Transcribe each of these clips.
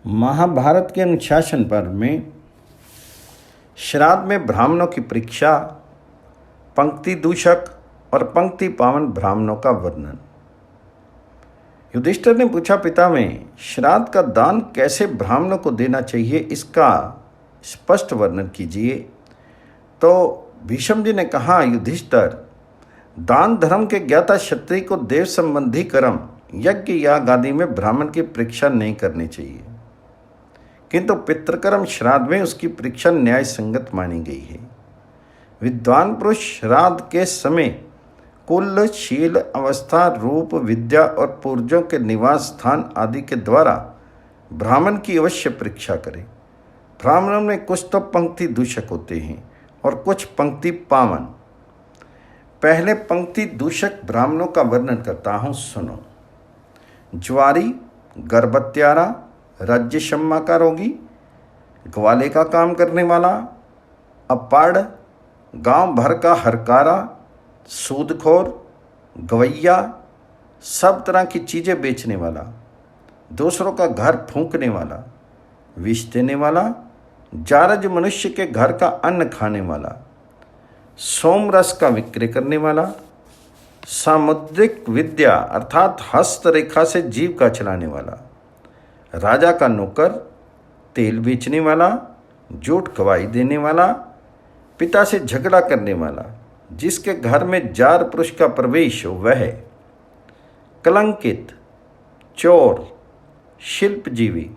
महाभारत के अनुशासन पर्व में श्राद्ध में ब्राह्मणों की परीक्षा, पंक्ति दूषक और पंक्ति पावन ब्राह्मणों का वर्णन। युधिष्ठिर ने पूछा, पिता में श्राद्ध का दान कैसे ब्राह्मणों को देना चाहिए, इसका स्पष्ट वर्णन कीजिए। तो भीष्म जी ने कहा, युधिष्ठिर, दान धर्म के ज्ञाता क्षत्रिय को देव संबंधी कर्म, यज्ञ याग आदि में ब्राह्मण की परीक्षा नहीं करनी चाहिए, किंतु पितृकर्म श्राद्ध में उसकी परीक्षा न्याय संगत मानी गई है। विद्वान पुरुष श्राद्ध के समय कुल, शील, अवस्था, रूप, विद्या और पूर्वजों के निवास स्थान आदि के द्वारा ब्राह्मण की अवश्य परीक्षा करे। ब्राह्मणों में कुछ तो पंक्ति दूषक होते हैं और कुछ पंक्ति पावन। पहले पंक्ति दूषक ब्राह्मणों का वर्णन करता हूँ, सुनो। ज्वारी, गर्भत्यारा, राज्य शम्मा का रोगी, ग्वाले का काम करने वाला, अपाड़, गांव भर का हरकारा, सूदखोर, गवैया, सब तरह की चीज़ें बेचने वाला, दूसरों का घर फूंकने वाला, विष देने वाला, जारज मनुष्य के घर का अन्न खाने वाला, सोमरस का विक्रय करने वाला, सामुद्रिक विद्या अर्थात हस्तरेखा से जीव का चलाने वाला, राजा का नौकर, तेल बेचने वाला, झूठ गवाही देने वाला, पिता से झगड़ा करने वाला, जिसके घर में जार पुरुष का प्रवेश हो वह, कलंकित, चोर, शिल्पजीवी,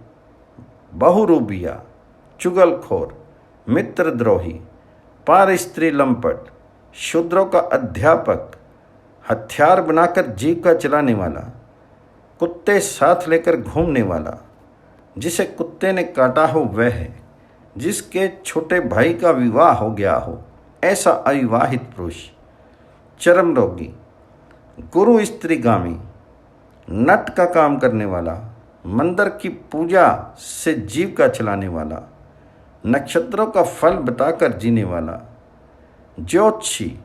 बहुरूबिया, चुगलखोर, मित्रद्रोही, पार स्त्री लंपट, शूद्रों का अध्यापक, हथियार बनाकर जीव का चलाने वाला, कुत्ते साथ लेकर घूमने वाला, जिसे कुत्ते ने काटा हो वह है, जिसके छोटे भाई का विवाह हो गया हो ऐसा अविवाहित पुरुष, चर्म रोगी, गुरु स्त्रीगामी, नट का काम करने वाला, मंदिर की पूजा से जीव का चलाने वाला, नक्षत्रों का फल बताकर जीने वाला, ज्योतिषी,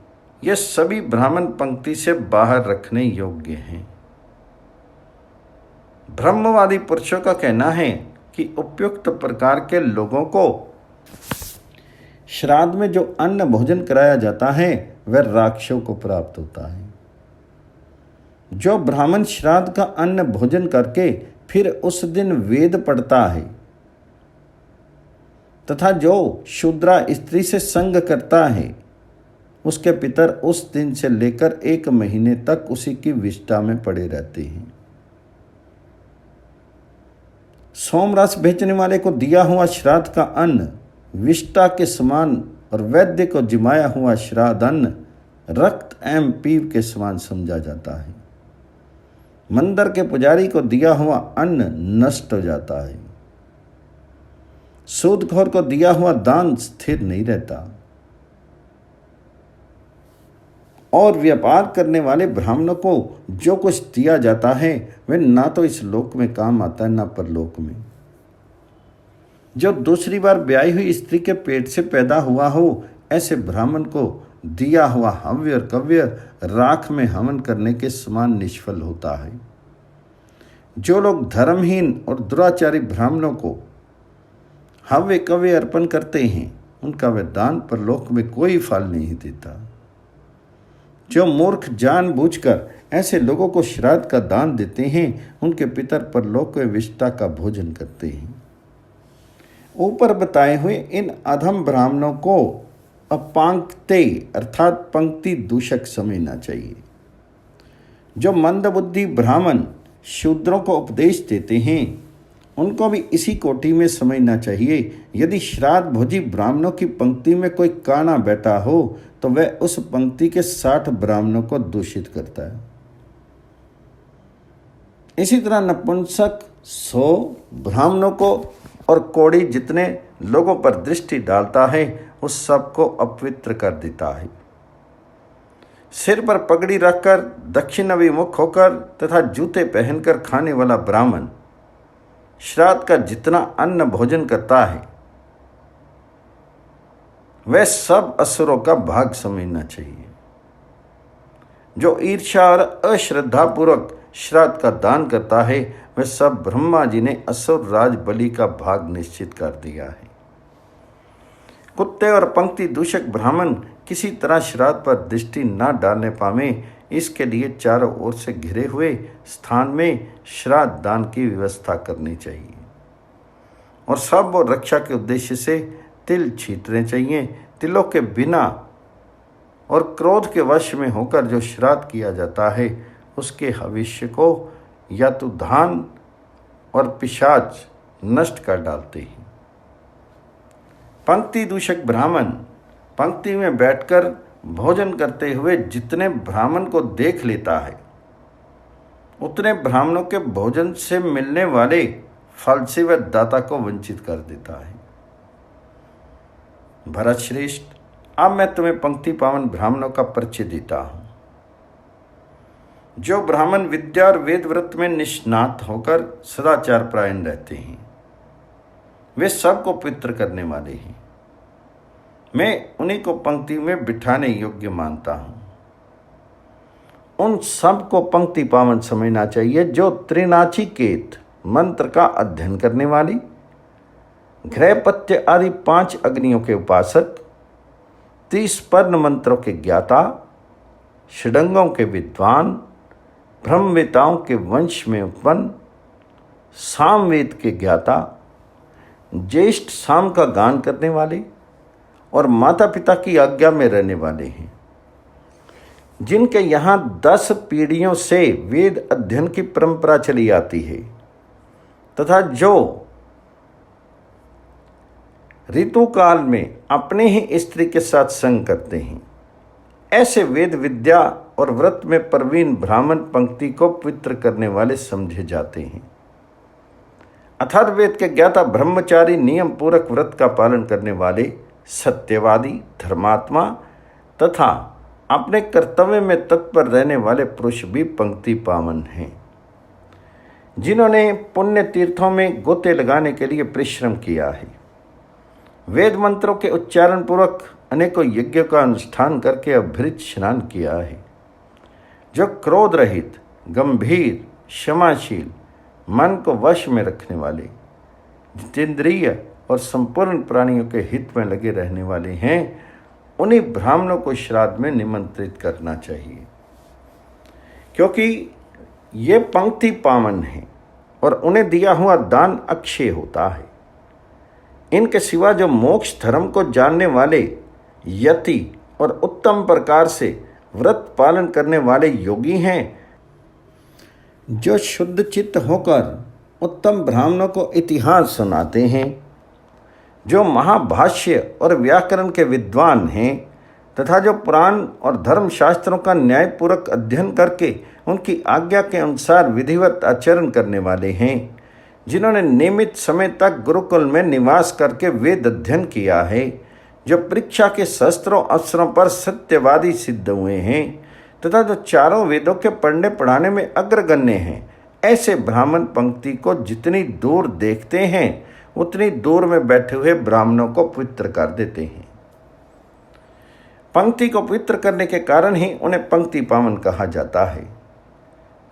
ये सभी ब्राह्मण पंक्ति से बाहर रखने योग्य हैं। ब्रह्मवादी पुरुषों का कहना है कि उपयुक्त प्रकार के लोगों को श्राद्ध में जो अन्न भोजन कराया जाता है वह राक्षसों को प्राप्त होता है। जो ब्राह्मण श्राद्ध का अन्न भोजन करके फिर उस दिन वेद पढ़ता है तथा जो शूद्रा स्त्री से संग करता है, उसके पितर उस दिन से लेकर 1 महीने तक उसी की विष्ठा में पड़े रहते हैं। सोमरस बेचने वाले को दिया हुआ श्राद्ध का अन्न विष्ठा के समान और वैद्य को जिमाया हुआ श्राद्ध अन्न रक्त एवं पीव के समान समझा जाता है। मंदिर के पुजारी को दिया हुआ अन्न नष्ट हो जाता है। सूदखोर को दिया हुआ दान स्थिर नहीं रहता और व्यापार करने वाले ब्राह्मणों को जो कुछ दिया जाता है वह ना तो इस लोक में काम आता है ना परलोक में। जो दूसरी बार ब्याही हुई स्त्री के पेट से पैदा हुआ हो, ऐसे ब्राह्मण को दिया हुआ हव्य और कव्य राख में हवन करने के समान निष्फल होता है। जो लोग धर्महीन और दुराचारी ब्राह्मणों को हव्य कव्य अर्पण करते हैं, उनका वह दान परलोक में कोई फल नहीं देता। जो मूर्ख जानबूझकर ऐसे लोगों को श्राद्ध का दान देते हैं, उनके पितर परलोक में विष्ठा का भोजन करते हैं। ऊपर बताए हुए इन अधम ब्राह्मणों को अपांक्ते अर्थात पंक्ति दूषक समझना चाहिए। जो मंदबुद्धि ब्राह्मण शूद्रों को उपदेश देते हैं, उनको भी इसी कोटि में समझना चाहिए। यदि श्राद्ध भोजी ब्राह्मणों की पंक्ति में कोई काना बैठा हो तो वह उस पंक्ति के 60 ब्राह्मणों को दूषित करता है। इसी तरह नपुंसक 100 ब्राह्मणों को और कोढ़ी जितने लोगों पर दृष्टि डालता है उस सबको अपवित्र कर देता है। सिर पर पगड़ी रखकर दक्षिण अभिमुख होकर तथा जूते पहनकर खाने वाला ब्राह्मण श्राद्ध का जितना अन्न भोजन करता है वह सब असुरों का भाग समझना चाहिए। जो ईर्ष्या और अश्रद्धा पूर्वक श्राद्ध का दान करता है वह सब ब्रह्मा जी ने असुर राज बलि का भाग निश्चित कर दिया है। कुत्ते और पंक्ति दूषक ब्राह्मण किसी तरह श्राद्ध पर दृष्टि न डालने पावे, इसके लिए चारों ओर से घिरे हुए स्थान में श्राद्ध दान की व्यवस्था करनी चाहिए और सब और रक्षा के उद्देश्य से तिल छींटने चाहिए। तिलों के बिना और क्रोध के वश में होकर जो श्राद्ध किया जाता है उसके भविष्य को या तो धान और पिशाच नष्ट कर डालते हैं। पंक्ति दूषक ब्राह्मण पंक्ति में बैठकर भोजन करते हुए जितने ब्राह्मण को देख लेता है उतने ब्राह्मणों के भोजन से मिलने वाले फल से वह दाता को वंचित कर देता है। भरत श्रेष्ठ, अब मैं तुम्हें पंक्ति पावन ब्राह्मणों का परिचय देता हूं। जो ब्राह्मण विद्या और वेद व्रत में निष्णात होकर सदाचार परायण रहते हैं वे सबको पवित्र करने वाले हैं। मैं उन्हीं को पंक्ति में बिठाने योग्य मानता हूं। उन सब को पंक्ति पावन समझना चाहिए जो त्रिनाचिकेत मंत्र का अध्ययन करने वाली, घृपत्य आदि 5 अग्नियों के उपासक, 30 पर्ण मंत्रों के ज्ञाता, षडंगों के विद्वान, ब्रह्मवेताओं के वंश में उत्पन्न, सामवेद के ज्ञाता, ज्येष्ठ साम का गान करने वाले और माता पिता की आज्ञा में रहने वाले हैं, जिनके यहाँ 10 पीढ़ियों से वेद अध्ययन की परंपरा चली आती है तथा जो ऋतुकाल में अपने ही स्त्री के साथ संग करते हैं। ऐसे वेद विद्या और व्रत में प्रवीण ब्राह्मण पंक्ति को पवित्र करने वाले समझे जाते हैं। अथर्ववेद के ज्ञाता ब्रह्मचारी नियम पूर्वक व्रत का पालन करने वाले, सत्यवादी, धर्मात्मा तथा अपने कर्तव्य में तत्पर रहने वाले पुरुष भी पंक्ति पावन हैं, जिन्होंने पुण्य तीर्थों में गोते लगाने के लिए परिश्रम किया है, वेद मंत्रों के उच्चारण पूर्वक अनेकों यज्ञों का अनुष्ठान करके अभृत स्नान किया है, जो क्रोध रहित, गंभीर, क्षमाशील, मन को वश में रखने वाले, जितेंद्रिय और संपूर्ण प्राणियों के हित में लगे रहने वाले हैं, उन्हीं ब्राह्मणों को श्राद्ध में निमंत्रित करना चाहिए, क्योंकि ये पंक्ति पावन है और उन्हें दिया हुआ दान अक्षय होता है। इनके सिवा जो मोक्ष धर्म को जानने वाले यति और उत्तम प्रकार से व्रत पालन करने वाले योगी हैं, जो शुद्ध चित्त होकर उत्तम ब्राह्मणों को इतिहास सुनाते हैं, जो महाभाष्य और व्याकरण के विद्वान हैं तथा जो पुराण और धर्मशास्त्रों का न्यायपूर्वक अध्ययन करके उनकी आज्ञा के अनुसार विधिवत आचरण करने वाले हैं, जिन्होंने नियमित समय तक गुरुकुल में निवास करके वेद अध्ययन किया है, जो परीक्षा के शस्त्रों अवसरों पर सत्यवादी सिद्ध हुए हैं तथा जो चारों वेदों के पढ़ने पढ़ाने में अग्रगण्य हैं, ऐसे ब्राह्मण पंक्ति को जितनी दूर देखते हैं उतनी दूर में बैठे हुए ब्राह्मणों को पवित्र कर देते हैं। पंक्ति को पवित्र करने के कारण ही उन्हें पंक्ति पावन कहा जाता है।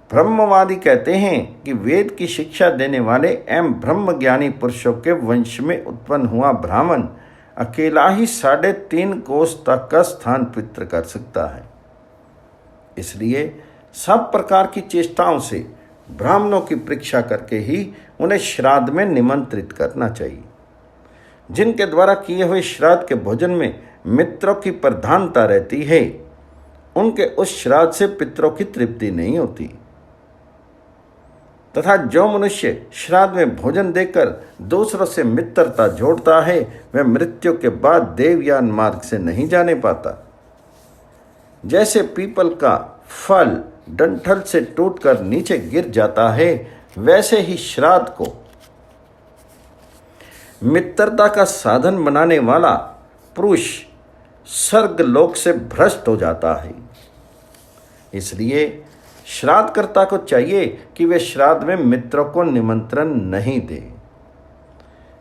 ब्रह्मवादी कहते हैं कि वेद की शिक्षा देने वाले एवं ब्रह्मज्ञानी पुरुषों के वंश में उत्पन्न हुआ ब्राह्मण अकेला ही 3.5 कोस तक का स्थान पवित्र कर सकता है। इसलिए सब प्रकार की चेष्टाओं से ब्राह्मणों की परीक्षा करके ही उन्हें श्राद्ध में निमंत्रित करना चाहिए। जिनके द्वारा किए हुए श्राद्ध के भोजन में मित्रों की प्रधानता रहती है, उनके उस श्राद्ध से पितरों की तृप्ति नहीं होती तथा जो मनुष्य श्राद्ध में भोजन देकर दूसरों से मित्रता जोड़ता है वह मृत्यु के बाद देवयान मार्ग से नहीं जाने पाता। जैसे पीपल का फल डंठल से टूटकर नीचे गिर जाता है, वैसे ही श्राद्ध को मित्रता का साधन बनाने वाला पुरुष स्वर्गलोक से भ्रष्ट हो जाता है। इसलिए श्राद्धकर्ता को चाहिए कि वे श्राद्ध में मित्रों को निमंत्रण नहीं दे।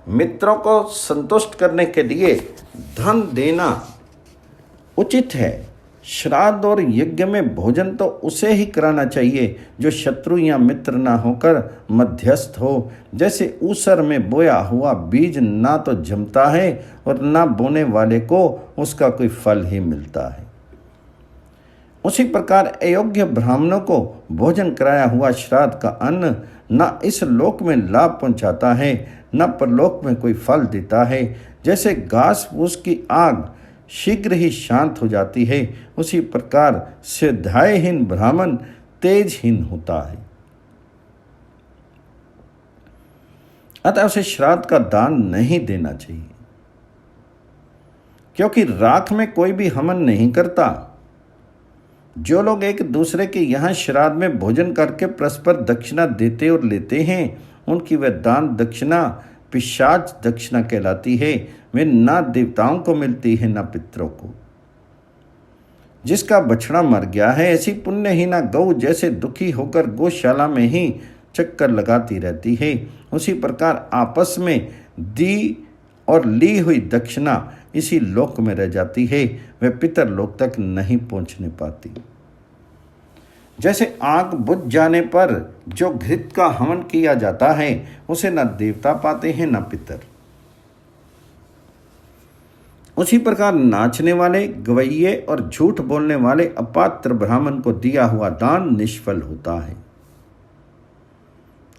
मित्रों को संतुष्ट करने के लिए धन देना उचित है, श्राद्ध और यज्ञ में भोजन तो उसे ही कराना चाहिए जो शत्रु या मित्र ना होकर मध्यस्थ हो। जैसे ऊसर में बोया हुआ बीज ना तो जमता है और ना बोने वाले को उसका कोई फल ही मिलता है, उसी प्रकार अयोग्य ब्राह्मणों को भोजन कराया हुआ श्राद्ध का अन्न न इस लोक में लाभ पहुंचाता है न परलोक में कोई फल देता है। जैसे घास फूस की आग शीघ्र ही शांत हो जाती है, उसी प्रकार स्वाध्यायहीन ब्राह्मण तेजहीन होता है। अतः उसे श्राद्ध का दान नहीं देना चाहिए, क्योंकि राख में कोई भी हवन नहीं करता। जो लोग एक दूसरे के यहाँ श्राद्ध में भोजन करके परस्पर दक्षिणा देते और लेते हैं, उनकी वह दान दक्षिणा पिशाच दक्षिणा कहलाती है। वे ना देवताओं को मिलती है ना पितरों को। जिसका बछड़ा मर गया है, ऐसी पुण्यहीना गौ जैसे दुखी होकर गौशाला में ही चक्कर लगाती रहती है, उसी प्रकार आपस में दी और ली हुई दक्षिणा इसी लोक में रह जाती है, वह पितर लोक तक नहीं पहुंचने पाती। जैसे आग बुझ जाने पर जो घृत का हवन किया जाता है, उसे न देवता पाते हैं न पितर। उसी प्रकार नाचने वाले, गवैये और झूठ बोलने वाले अपात्र ब्राह्मण को दिया हुआ दान निष्फल होता है।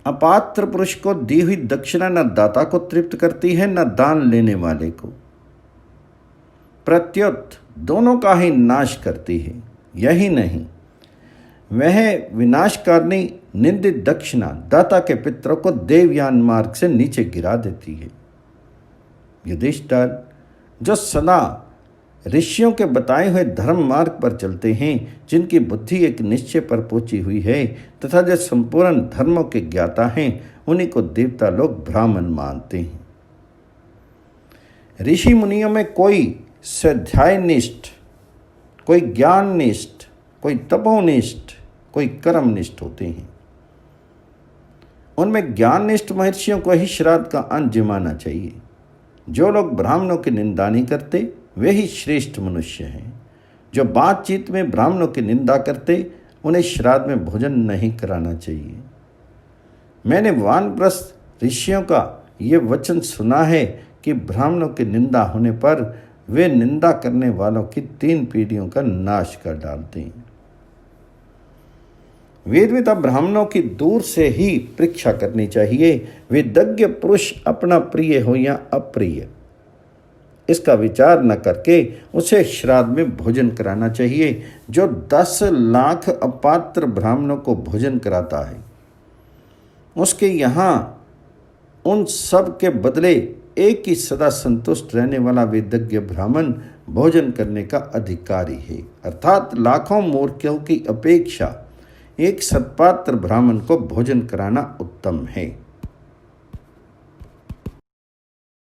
अपात्र पुरुष को दी हुई दक्षिणा न दाता को तृप्त करती है न दान लेने वाले को, प्रत्युत दोनों का ही नाश करती है। यही नहीं, वह विनाशकारिणी निंदित दक्षिणा दाता के पितरों को देवयान मार्ग से नीचे गिरा देती है। युधिष्ठिर, जो सदा ऋषियों के बताए हुए धर्म मार्ग पर चलते हैं, जिनकी बुद्धि एक निश्चय पर पहुंची हुई है तथा जो संपूर्ण धर्मों के ज्ञाता हैं, उन्हीं को देवता लोग ब्राह्मण मानते हैं। ऋषि मुनियों में कोई स्वाध्यायनिष्ठ, कोई ज्ञाननिष्ठ, कोई तपोनिष्ठ, कोई कर्मनिष्ठ होते हैं। उनमें ज्ञाननिष्ठ महर्षियों को ही श्राद्ध का अन्न जमाना चाहिए। जो लोग ब्राह्मणों की निंदा नहीं करते, वे ही श्रेष्ठ मनुष्य हैं। जो बातचीत में ब्राह्मणों की निंदा करते, उन्हें श्राद्ध में भोजन नहीं कराना चाहिए। मैंने वानप्रस्थ ऋषियों का ये वचन सुना है कि ब्राह्मणों की निंदा होने पर वे निंदा करने वालों की 3 पीढ़ियों का नाश कर डालते हैं। वेदवेता ब्राह्मणों की दूर से ही परीक्षा करनी चाहिए। वेदज्ञ पुरुष अपना प्रिय हो या अप्रिय, इसका विचार न करके उसे श्राद्ध में भोजन कराना चाहिए। जो 10 लाख अपात्र ब्राह्मणों को भोजन कराता है, उसके यहाँ उन सब के बदले एक ही सदा संतुष्ट रहने वाला वेदज्ञ ब्राह्मण भोजन करने का अधिकारी है। अर्थात लाखों मूर्खों की अपेक्षा एक सत्पात्र ब्राह्मण को भोजन कराना उत्तम है।